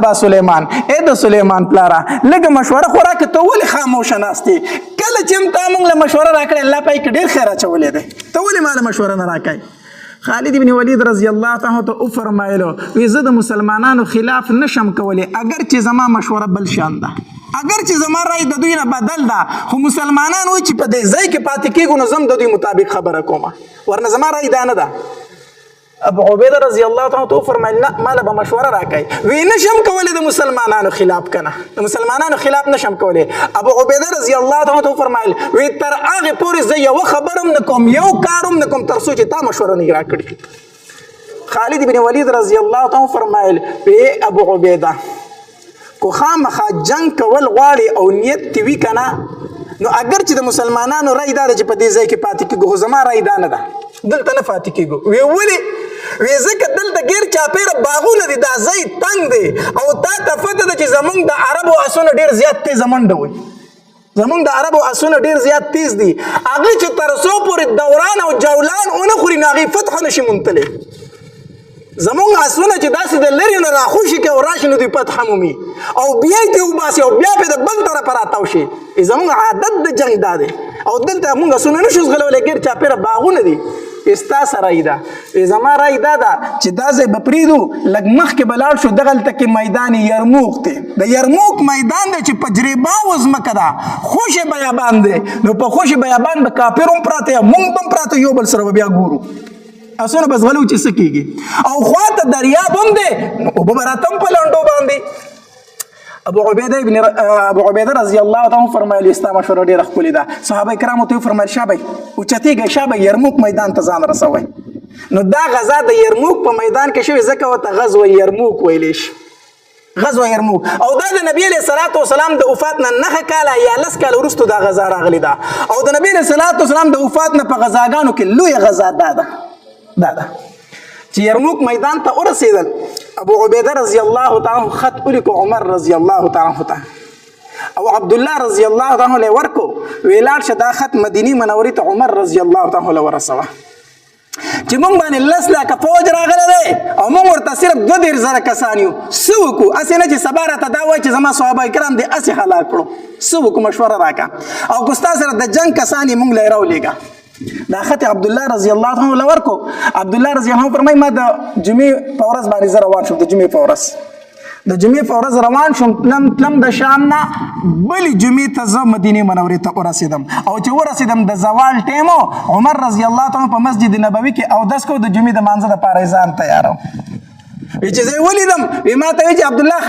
با سلیمان د سلیمان پلاره لږه مشوره خو راکړه ته ولې خاموشه ناست یې کله چې تا موږ له مشوره راکړې الله پای کې ډېر خیر اچولی دی ته ولې ما له مشوره نه راکوې خالد بن ولید رضی الله تعالی ته وفرمایلو وی زه د مسلمانانو خلاف نشم کولی اگر چې زما مشوره بل شان ده اگر چې زما رای د دوی نه بدل ده خو مسلمانان وایي چې په دې ځای کې پاتې کېږو نو زه هم د دوی مطابق خبره کوم ورنه زما رای دا نه ده ابو عبیده رضی الله تعالی ته وفرمایل نه ماله به مشوره راکوي وی نشم کولی د مسلمانانو خلاف کنه د مسلمانانو خلاف نشم کولی ابو عبیده رضی الله تعالی ته وفرمایل وی تر هغې پورې زه یوه خبره هم نه کوم یو کار هم نه کوم تر څو چې تا مشوره نه راکړي خالد بن ولید رضی الله تعالی وفرمایل وی ابو عبیده کو خامخا جنگ کول غواړي او نیت دې وي که نه نو اگر چې د مسلمانانو رای دا ده چې په دې ځای کې پاتې کېږو خو زما رای دا نه ده دلته نه پاتې کېږو وی ولې وی ځکه دلته ګیر چاپېره باغونه دي دا ځای تنګ دی او تا ته پته ده چې زمونږ د عربو اسونه ډېر زیات تیزه منډه وي زمونږ د عربو اسونه ډېر زیات تیز دي هغې چې تر څو پورې دوران او جولان ونه خوري نو هغې فتح نشي موندلی زمونږ اسونه چې داسې د لرې نه راخوشي که او راشي نو دوی فتح مومي او بیا یې ترې وباسي او بیا پرې د بل طرفه راتاو شي زمونږ عادت د جنګ دا دی او دلته مونږ اسونه نشو ځغلولی ګیر چاپېره باغونه دي ستا سره رای ده زما رای دا ده چې دا ځای به پرېږدو لږ مخکې به لاړ شو دغلته کې میدان یرموک دی د یرموک میدان دی چې په جریباو ځمکه ده خوشې بیابان دی نو په خوشې بیابان به کافر هم پراته یا مونږ به هم پراته یو بل سره به بیا ګورو اسونه به ځغلو چې څه کېږي او خواته دریاب هم دی اوبه به راته هم په لنډو باندې ابو عبیده رضی الله تعالی فرمایلی ستا مشوره ډیره ښکلې ده صحابه کرامو ته وفرمایل شابه اوچتېږئ شابه یرموک میدان ته ځان رسوئ نو دا غزا د یرموک په میدان کې شوې ځکه ورته غزوه یرموک ویلی شي غزوه یرموک او دا د نبي علیه صلات وسلام د وفات نه 9 کاله یا 10 کاله وروسته دا غزا راغلې ده او د نبي علیه صلات وسلام د وفات نه په غزاګانو کې لویه غزا دا ده چې یرموک میدان ته ورسېدل ابو عبیده رضی الله تعالی خط ولیکو عمر رضی الله تعالی ته او عبد الله رضی الله تعالی ورکو ویلاړ شه دا خط مدینه منورې ته عمر رضی الله تعالی ورسوه چې مونږ باندې 10 لکه فوج راغلی دی او مونږ ورته صرف 2000 کسان یو څه وکړو هسې نه چې سبا راته دا وایي چې زما صحابه کرام دې هسې هلاک کړو څه وکړو مشوره راکړه او که ستا سره د جنګ کسان یې مونږ له یې راولېږه دا خط عبدالله رضی الله عنه ورکو عبدالله رضی الله عنه فرمایي ما د جمعې په ورځ باندې زه روان شوم د جمعې په ورځ روان شوم تلم د شام نه بلې جمعې ته زه مدینې منورې ته ورسېدم او چې ورسېدم د زوال ټیمو عمر رضی الله عنه په مسجد نبوي کې اودس کو د جمعې د مانځه دپاره یې ځان تیاروم چې زه یې ولیدم وی ما ته وایي چې عبدالله